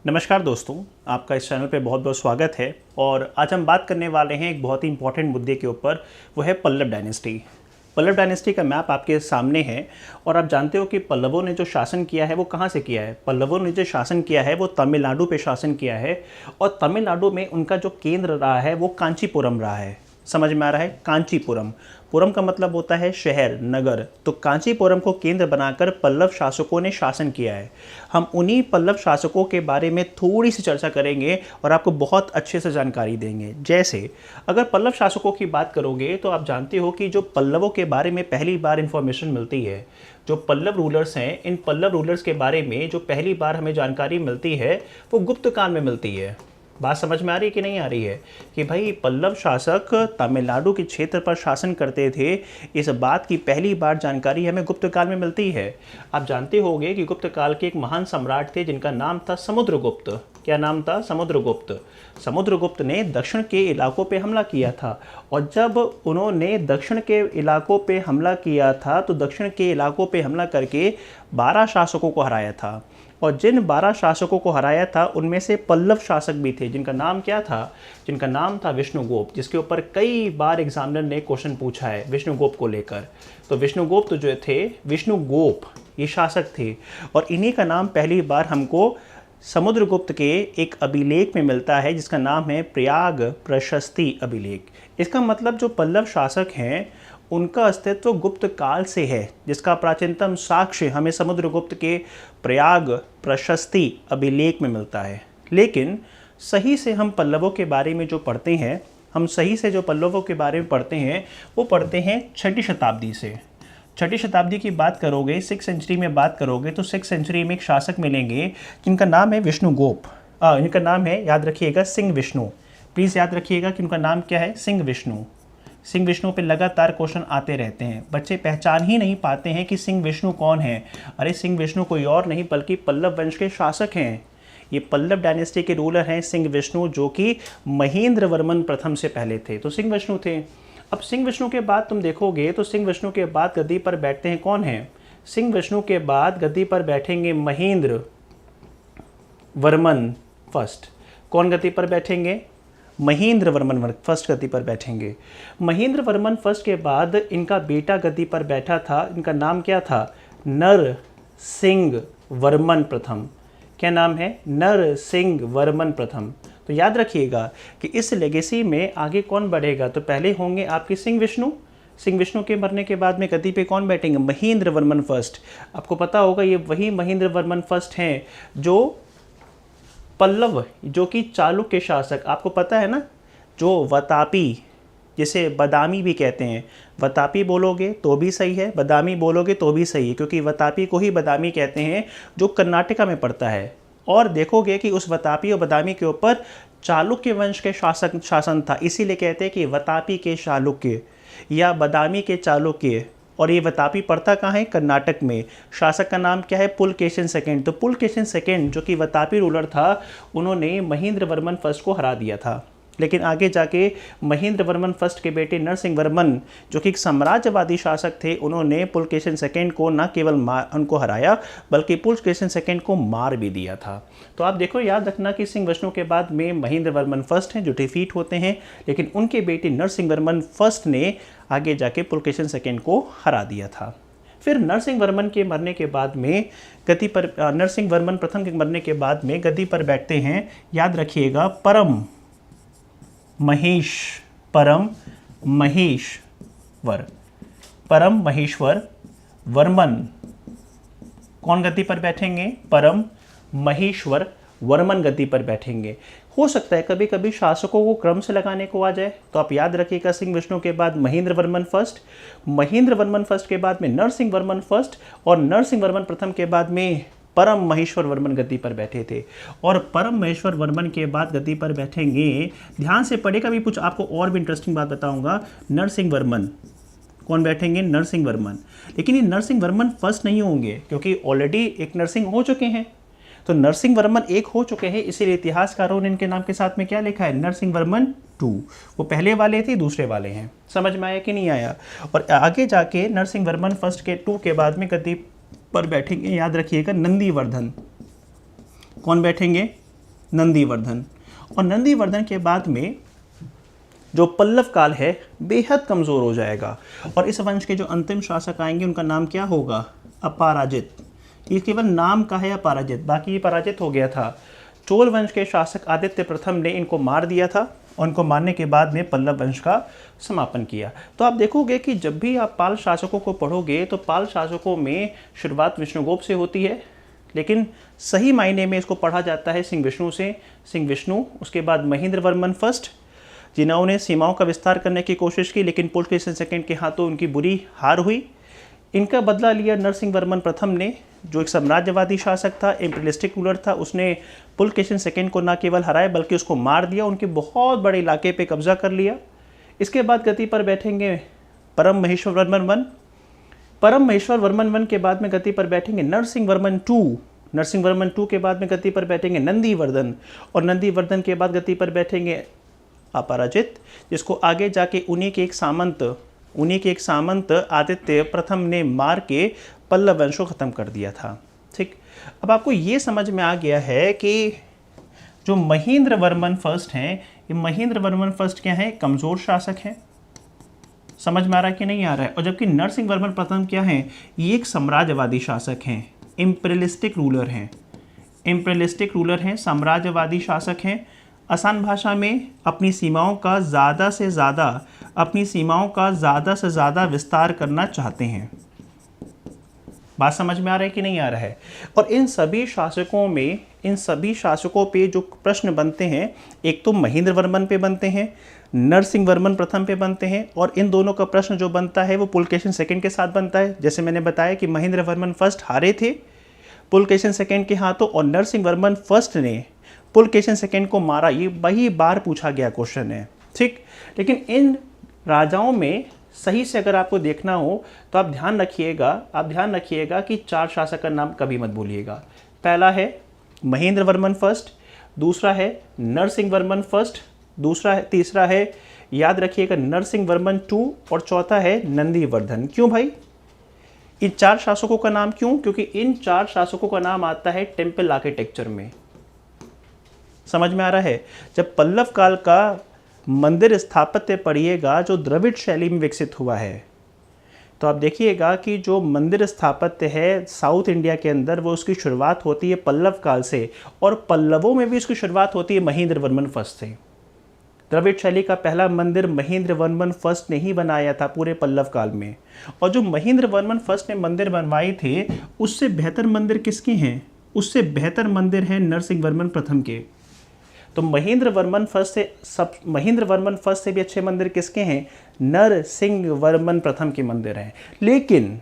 नमस्कार दोस्तों, आपका इस चैनल पे बहुत बहुत स्वागत है। और आज हम बात करने वाले हैं एक बहुत ही इंपॉर्टेंट मुद्दे के ऊपर, वो है पल्लव डायनेस्टी। पल्लव डायनेस्टी का मैप आपके सामने है और आप जानते हो कि पल्लवों ने जो शासन किया है वो कहाँ से किया है। पल्लवों ने जो शासन किया है वो तमिलनाडु पे शासन किया है और तमिलनाडु में उनका जो केंद्र रहा है वो कांचीपुरम रहा है। समझ में आ रहा है? कांचीपुरम, पुरम का मतलब होता है शहर, नगर। तो कांचीपुरम को केंद्र बनाकर पल्लव शासकों ने शासन किया है। हम उन्हीं पल्लव शासकों के बारे में थोड़ी सी चर्चा करेंगे और आपको बहुत अच्छे से जानकारी देंगे। जैसे अगर पल्लव शासकों की बात करोगे तो आप जानते हो कि जो पल्लवों के बारे में पहली बार इंफॉर्मेशन मिलती है, जो पल्लव रूलर्स हैं, इन पल्लव रूलर्स के बारे में जो पहली बार हमें जानकारी मिलती है वो गुप्त काल में मिलती है। बात समझ में आ रही है कि नहीं आ रही है कि भाई पल्लव शासक तमिलनाडु के क्षेत्र पर शासन करते थे, इस बात की पहली बार जानकारी हमें गुप्त काल में मिलती है। आप जानते होंगे कि गुप्त काल के एक महान सम्राट थे जिनका नाम था समुद्रगुप्त। क्या नाम था? समुद्रगुप्त। समुद्रगुप्त ने दक्षिण के इलाकों पे हमला किया था और जब उन्होंने दक्षिण के इलाकों पे हमला किया था तो दक्षिण के इलाकों पे हमला करके 12 शासकों को हराया था। और जिन 12 शासकों को हराया था उनमें से पल्लव शासक भी थे जिनका नाम क्या था? जिनका नाम था विष्णुगुप्त, जिसके ऊपर कई बार एग्जामिनर ने क्वेश्चन पूछा है विष्णुगुप्त को लेकर। तो विष्णुगुप्त जो थे, विष्णुगुप्त ये शासक थे और इन्हीं का नाम पहली बार हमको समुद्रगुप्त के एक अभिलेख में मिलता है जिसका नाम है प्रयाग प्रशस्ति अभिलेख। इसका मतलब जो पल्लव शासक हैं उनका अस्तित्व गुप्त काल से है, जिसका प्राचीनतम साक्ष्य हमें समुद्रगुप्त के प्रयाग प्रशस्ति अभिलेख में मिलता है। लेकिन सही से हम पल्लवों के बारे में जो पढ़ते हैं, वो पढ़ते हैं 6वीं शताब्दी से। 6वीं शताब्दी की बात करोगे, 6th सेंचुरी में बात करोगे तो 6th सेंचुरी में एक शासक मिलेंगे जिनका नाम है विष्णुगुप्त। इनका नाम है, याद रखिएगा, सिंह विष्णु। प्लीज़ याद रखिएगा कि उनका नाम क्या है? सिंह विष्णु। सिंह विष्णु पे लगातार क्वेश्चन आते रहते हैं। बच्चे पहचान ही नहीं पाते हैं कि सिंह विष्णु कौन है। अरे सिंह विष्णु कोई और नहीं बल्कि पल्लव वंश के शासक हैं। ये पल्लव डायनेस्टी के रूलर हैं सिंह विष्णु, जो कि महेंद्र वर्मन प्रथम से पहले थे। तो सिंह विष्णु थे। अब सिंह विष्णु के बाद तुम देखोगे तो सिंह विष्णु के बाद गद्दी पर बैठते हैं कौन है? सिंह विष्णु के बाद गद्दी पर बैठेंगे महेंद्र वर्मन फर्स्ट। कौन गद्दी पर बैठेंगे? महेंद्र वर्मन फर्स्ट गद्दी पर बैठेंगे। महेंद्र वर्मन फर्स्ट के बाद इनका बेटा गद्दी पर बैठा था। इनका नाम क्या था? नर सिंह वर्मन प्रथम। क्या नाम है? नर सिंह वर्मन प्रथम। तो याद रखिएगा कि इस लेगेसी में आगे कौन बढ़ेगा? तो पहले होंगे आपके सिंह विष्णु। सिंह विष्णु के मरने के बाद में गद्दी पे कौन बैठेंगे? महेंद्र वर्मन फर्स्ट। आपको पता होगा ये वही महेंद्र वर्मन फर्स्ट हैं जो पल्लव, जो कि चालुक्य शासक, आपको पता है ना, जो वतापी, जिसे बदामी भी कहते हैं। वतापी बोलोगे तो भी सही है, बदामी बोलोगे तो भी सही है, क्योंकि वतापी को ही बदामी कहते हैं, जो कर्नाटका में पड़ता है। और देखोगे कि उस वतापी और बदामी के ऊपर चालुक्य वंश के शासन था, इसीलिए कहते हैं कि वतापी के चालुक्य या बदामी के चालुक्य। और ये वतापी पड़ता कहाँ है? कर्नाटक में। शासक का नाम क्या है? पुलकेशिन सेकंड। तो पुलकेशिन सेकंड जो कि वतापी रूलर था, उन्होंने महेंद्र वर्मन फर्स्ट को हरा दिया था। लेकिन आगे जाके महेंद्र वर्मन फर्स्ट के बेटे नरसिंह वर्मन, जो कि एक साम्राज्यवादी शासक थे, उन्होंने पुलकेशिन सेकंड को न केवल उनको हराया बल्कि पुलकेशिन सेकंड को मार भी दिया था। तो आप देखो, याद रखना कि सिंह विष्णु के बाद में महेंद्र वर्मन फर्स्ट हैं जो डिफीट होते हैं, लेकिन उनके बेटे नरसिंह वर्मन फर्स्ट ने आगे जाके पुलकेशिन सेकंड को हरा दिया था। फिर नरसिंह वर्मन के मरने के बाद में गद्दी पर, नरसिंह वर्मन प्रथम के मरने के बाद में गद्दी पर बैठते हैं, याद रखिएगा, परम महेश्वर वर्मन। कौन गद्दी पर बैठेंगे? परम महेश्वर वर्मन गद्दी पर बैठेंगे। हो सकता है कभी कभी शासकों को क्रम से लगाने को आ जाए, तो आप याद रखिएगा सिंह विष्णु के बाद महेंद्र वर्मन फर्स्ट, महेंद्र वर्मन फर्स्ट के बाद में नरसिंह वर्मन फर्स्ट और नरसिंह वर्मन प्रथम के बाद में परम महेश्वर वर्मन गद्दी पर बैठे थे। और परम महेश्वर वर्मन के बाद गद्दी पर बैठेंगे, ध्यान से पढ़ेगा भी, कुछ आपको और भी इंटरेस्टिंग बात बताऊंगा, नरसिंह वर्मन। कौन बैठेंगे? नरसिंह वर्मन। लेकिन ये नरसिंह वर्मन फर्स्ट नहीं होंगे, क्योंकि ऑलरेडी एक नरसिंह हो चुके हैं। तो नरसिंह वर्मन एक हो चुके हैं, इसीलिए इतिहासकारों ने इनके नाम के साथ में क्या लिखा है? नरसिंह वर्मन 2। वो पहले वाले थे, दूसरे वाले हैं। समझ में आया कि नहीं आया? और आगे जाके नरसिंह वर्मन फर्स्ट के 2 के बाद में गद्दी पर बैठेंगे, याद रखिएगा, नंदीवर्धन। कौन बैठेंगे? नंदीवर्धन। और नंदीवर्धन के बाद में जो पल्लव काल है बेहद कमज़ोर हो जाएगा और इस वंश के जो अंतिम शासक आएंगे उनका नाम क्या होगा? अपराजित। ये केवल नाम का है अपराजित, बाकी ये पराजित हो गया था। चोल वंश के शासक आदित्य प्रथम ने इनको मार दिया था और इनको मारने के बाद में पल्लव वंश का समापन किया। तो आप देखोगे कि जब भी आप पाल शासकों को पढ़ोगे तो पाल शासकों में शुरुआत विष्णुगुप्त से होती है, लेकिन सही मायने में इसको पढ़ा जाता है सिंह विष्णु से। सिंह विष्णु, उसके बाद महेंद्र वर्मन फर्स्ट, जिन्होंने सीमाओं का विस्तार करने की कोशिश की, लेकिन पुलकेशिन सेकंड के हाथों उनकी बुरी हार हुई। इनका बदला लिया नरसिंह वर्मन प्रथम ने, जो एक साम्राज्यवादी शासक था, इम्पीरियलिस्टिक रूलर था। उसने पुलकेशिन सेकंड को न केवल हराया बल्कि उसको मार दिया, उनके बहुत बड़े इलाके पे कब्जा कर लिया। इसके बाद गति पर बैठेंगे परम महेश्वर वर्मन वन। परम महेश्वर वर्मन वन के बाद में गति पर बैठेंगे नरसिंह वर्मन टू। नरसिंह वर्मन टू के बाद में गति पर बैठेंगे नंदीवर्धन, और नंदीवर्धन के बाद गति पर बैठेंगे अपराजित, जिसको आगे जाके उन्हीं के एक सामंत आदित्य प्रथम ने मार के पल्लव वंश को ख़त्म कर दिया था। ठीक, अब आपको ये समझ में आ गया है कि जो महेंद्र वर्मन फर्स्ट हैं, ये महेंद्र वर्मन फर्स्ट क्या है? कमज़ोर शासक हैं। समझ में आ रहा है कि नहीं आ रहा है? और जबकि नरसिंह वर्मन प्रथम क्या हैं? ये एक साम्राज्यवादी शासक हैं, इम्पीरियलिस्टिक रूलर हैं। इम्पीरियलिस्टिक रूलर हैं, साम्राज्यवादी शासक हैं। आसान भाषा में अपनी सीमाओं का ज़्यादा से ज़्यादा विस्तार करना चाहते हैं। बात समझ में आ रहा है कि नहीं आ रहा है? और इन सभी शासकों पे जो प्रश्न बनते हैं, एक तो महेंद्र वर्मन पे बनते हैं, नरसिंह वर्मन प्रथम पे बनते हैं, और इन दोनों का प्रश्न जो बनता है वो पुलकेशिन सेकंड के साथ बनता है। जैसे मैंने बताया कि महेंद्र वर्मन फर्स्ट हारे थे पुलकेशिन सेकंड के हाथों, और नरसिंह वर्मन फर्स्ट ने पुलकेशिन सेकंड को मारा। ये वही बार पूछा गया क्वेश्चन है। ठीक, लेकिन इन राजाओं में सही से अगर आपको देखना हो तो आप ध्यान रखिएगा कि 4 शासक का नाम कभी मत भूलिएगा। पहला है महेंद्र वर्मन फर्स्ट, दूसरा है नरसिंह वर्मन फर्स्ट, तीसरा है याद रखिएगा नरसिंह वर्मन टू, और चौथा है नंदीवर्धन। क्यों भाई इन 4 शासकों का नाम क्यों? क्योंकि इन 4 शासकों का नाम आता है टेम्पल आर्किटेक्चर में। समझ में आ रहा है? जब पल्लव काल का मंदिर स्थापत्य पढ़िएगा जो द्रविड़ शैली में विकसित हुआ है, तो आप देखिएगा कि जो मंदिर स्थापत्य है साउथ इंडिया के अंदर, वो उसकी शुरुआत होती है पल्लव काल से, और पल्लवों में भी उसकी शुरुआत होती है महेंद्र वर्मन फर्स्ट से। द्रविड़ शैली का पहला मंदिर महेंद्र वर्मन फर्स्ट ने ही बनाया था पूरे पल्लव काल में। और जो महेंद्र वर्मन फर्स्ट ने मंदिर बनवाए थे, उससे बेहतर मंदिर किसके हैं? उससे बेहतर मंदिर हैं नरसिंह वर्मन प्रथम के। तो महेंद्र वर्मन फर्स्ट से भी अच्छे मंदिर किसके हैं? नरसिंह वर्मन प्रथम के मंदिर हैं। लेकिन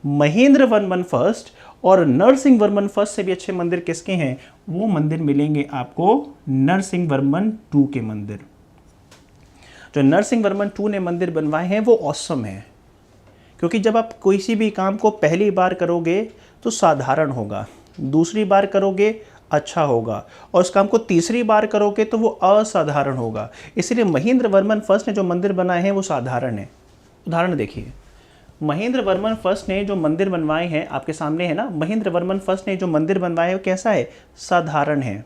महेंद्र वर्मन फर्स्ट और नरसिंह वर्मन फर्स्ट से भी अच्छे मंदिर किसके हैं? वो मंदिर मिलेंगे आपको नरसिंह वर्मन टू के मंदिर। जो नरसिंह वर्मन टू ने मंदिर बनवाए हैं वो ऑसम है, क्योंकि जब आप कोई सी भी काम को पहली बार करोगे तो साधारण होगा, दूसरी बार करोगे अच्छा होगा, और उस काम को तीसरी बार करोगे तो वो असाधारण होगा। इसलिए महेंद्र वर्मन फर्स्ट ने जो मंदिर बनाए हैं वो साधारण है। उदाहरण देखिए, महेंद्र वर्मन फर्स्ट ने जो मंदिर बनवाए हैं आपके सामने है ना, महेंद्र वर्मन फर्स्ट ने जो मंदिर बनवाए हैं वो कैसा है? साधारण है।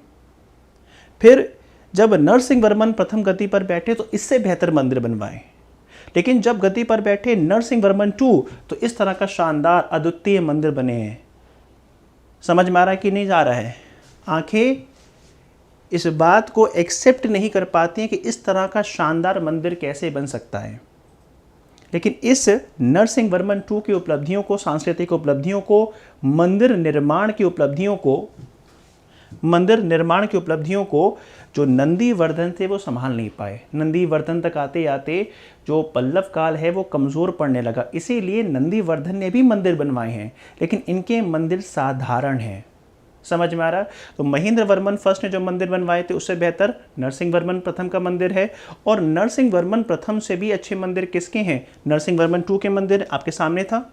फिर जब नरसिंह वर्मन प्रथम गति पर बैठे तो इससे बेहतर मंदिर बनवाए, लेकिन जब गति पर बैठे नरसिंह वर्मन टू तो इस तरह का शानदार अद्वितीय मंदिर बने हैं। समझ में आ रहा है कि नहीं जा रहा है? आंखें इस बात को एक्सेप्ट नहीं कर पाती हैं कि इस तरह का शानदार मंदिर कैसे बन सकता है। लेकिन इस नरसिंह वर्मन टू की उपलब्धियों को, सांस्कृतिक उपलब्धियों को, मंदिर निर्माण की उपलब्धियों को जो नंदीवर्धन थे वो संभाल नहीं पाए। नंदीवर्धन तक आते आते जो पल्लव काल है वो कमज़ोर पड़ने लगा, इसीलिए नंदीवर्धन ने भी मंदिर बनवाए हैं, लेकिन इनके मंदिर साधारण हैं। समझ में आ रहा? तो महेंद्र वर्मन फर्स्ट ने जो मंदिर बनवाए थे उससे बेहतर नरसिंह वर्मन प्रथम का मंदिर है, और नरसिंह वर्मन प्रथम से भी अच्छे मंदिर किसके हैं? नरसिंह वर्मन टू के मंदिर आपके सामने था।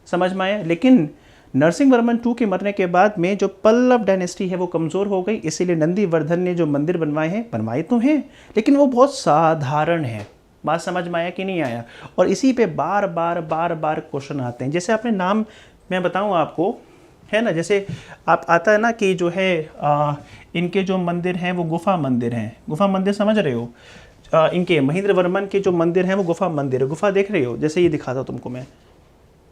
समझ में आया? लेकिन नरसिंह वर्मन टू के मरने के बाद में जो पल्लव डायनेस्टी है वो कमज़ोर हो गई, इसीलिए नंदीवर्धन ने जो मंदिर बनवाए तो हैं, लेकिन वो बहुत साधारण है। बात समझ में आया कि नहीं आया? और इसी पे बार बार क्वेश्चन आते हैं। जैसे आपने नाम मैं बताऊँ आपको, है ना। जैसे आप आता है ना कि जो है इनके जो मंदिर हैं वो गुफा मंदिर हैं। गुफा मंदिर समझ रहे हो, इनके महेंद्र वर्मन के जो मंदिर हैं वो गुफा मंदिर है। गुफा देख रहे हो, जैसे ये दिखाता हूँ तुमको मैं,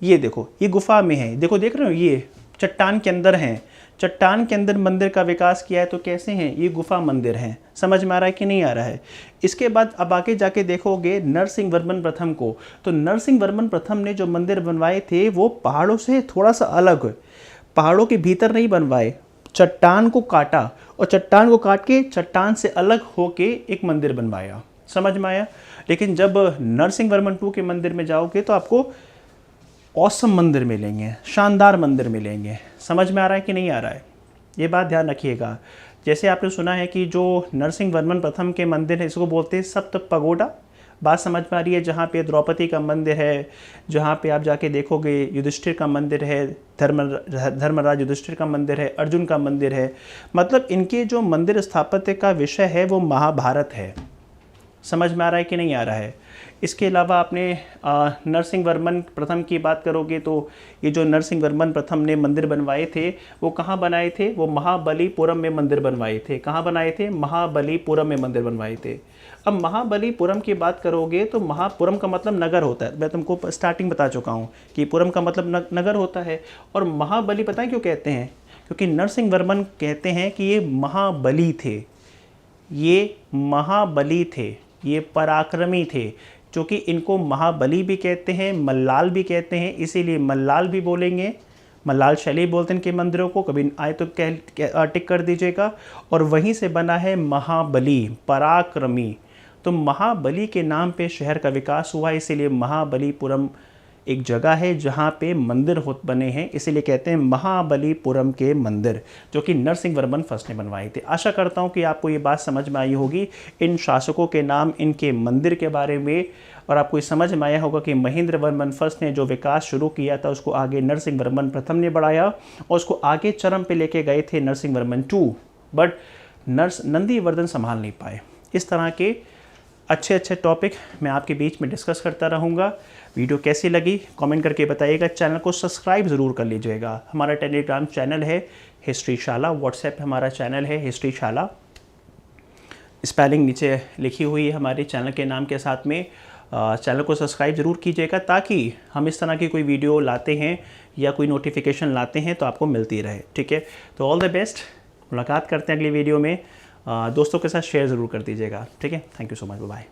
ये देखो ये गुफा में है, देखो देख रहे हो, ये चट्टान के अंदर हैं, चट्टान के अंदर मंदिर का विकास किया है। तो कैसे हैं, ये गुफा मंदिर हैं। समझ में आ रहा है कि नहीं आ रहा है। इसके बाद अब आगे जाके देखोगे नरसिंह वर्मन प्रथम को, तो नरसिंह वर्मन प्रथम ने जो मंदिर बनवाए थे वो पहाड़ों से थोड़ा सा अलग, पहाड़ों के भीतर नहीं बनवाए, चट्टान को काटा और चट्टान को काट के चट्टान से अलग होके एक मंदिर बनवाया। समझ में आया। लेकिन जब नरसिंह वर्मन 2 के मंदिर में जाओगे तो आपको औसम मंदिर मिलेंगे, शानदार मंदिर मिलेंगे। समझ में आ रहा है कि नहीं आ रहा है, ये बात ध्यान रखिएगा। जैसे आपने सुना है कि जो नरसिंह वर्मन प्रथम के मंदिर है इसको बोलते हैं सप्त पगोडा। बात समझ में आ रही है। जहाँ पे द्रौपदी का मंदिर है, जहाँ पे आप जाके देखोगे युधिष्ठिर का मंदिर है, धर्मराज युधिष्ठिर का मंदिर है, अर्जुन का मंदिर है। मतलब इनके जो मंदिर स्थापत्य का विषय है वो महाभारत है। समझ में आ रहा है कि नहीं आ रहा है। इसके अलावा आपने नरसिंह वर्मन प्रथम की बात करोगे तो ये जो नरसिंह वर्मन प्रथम ने मंदिर बनवाए थे वो कहाँ बनाए थे, वो महाबलीपुरम में मंदिर बनवाए थे। कहाँ बनाए थे, महाबलीपुरम में मंदिर बनवाए थे। अब महाबलीपुरम की बात करोगे तो महापुरम का मतलब नगर होता है। मैं तुमको स्टार्टिंग बता चुका हूँ कि पुरम का मतलब नगर होता है। और महाबली पता है क्यों कहते हैं, क्योंकि नरसिंह वर्मन कहते हैं कि ये महाबली थे, ये महाबली थे, ये पराक्रमी थे। क्योंकि इनको महाबली भी कहते हैं, मल्लाल भी कहते हैं, इसीलिए मल्लाल भी बोलेंगे। मल्लाल शैली बोलते हैं इनके मंदिरों को, कभी आए तो टिक कर दीजिएगा। और वहीं से बना है महाबली, पराक्रमी। तो महाबली के नाम पे शहर का विकास हुआ, इसीलिए महाबलीपुरम एक जगह है जहाँ पे मंदिर बने हैं, इसीलिए कहते हैं महाबलीपुरम के मंदिर, जो कि नरसिंह वर्मन फर्स्ट ने बनवाए थे। आशा करता हूँ कि आपको ये बात समझ में आई होगी, इन शासकों के नाम, इनके मंदिर के बारे में, और आपको ये समझ में आया होगा कि महेंद्र वर्मन फर्स्ट ने जो विकास शुरू किया था उसको आगे नरसिंह वर्मन प्रथम ने बढ़ाया और उसको आगे चरम पे लेके गए थे नरसिंह वर्मन 2, बट नंदीवर्धन संभाल नहीं पाए। इस तरह के अच्छे टॉपिक मैं आपके बीच में डिस्कस करता रहूँगा। वीडियो कैसी लगी कमेंट करके बताइएगा। चैनल को सब्सक्राइब ज़रूर कर लीजिएगा। हमारा टेलीग्राम चैनल है हिस्ट्री शाला, व्हाट्सएप हमारा चैनल है हिस्ट्री शाला, स्पेलिंग नीचे लिखी हुई है हमारे चैनल के नाम के साथ में। चैनल को सब्सक्राइब ज़रूर कीजिएगा ताकि हम इस तरह की कोई वीडियो लाते हैं या कोई नोटिफिकेशन लाते हैं तो आपको मिलती रहे। ठीक है, तो ऑल द बेस्ट, मुलाकात करते हैं अगली वीडियो में। दोस्तों के साथ शेयर ज़रूर कर दीजिएगा। ठीक है, thank you so much, bye.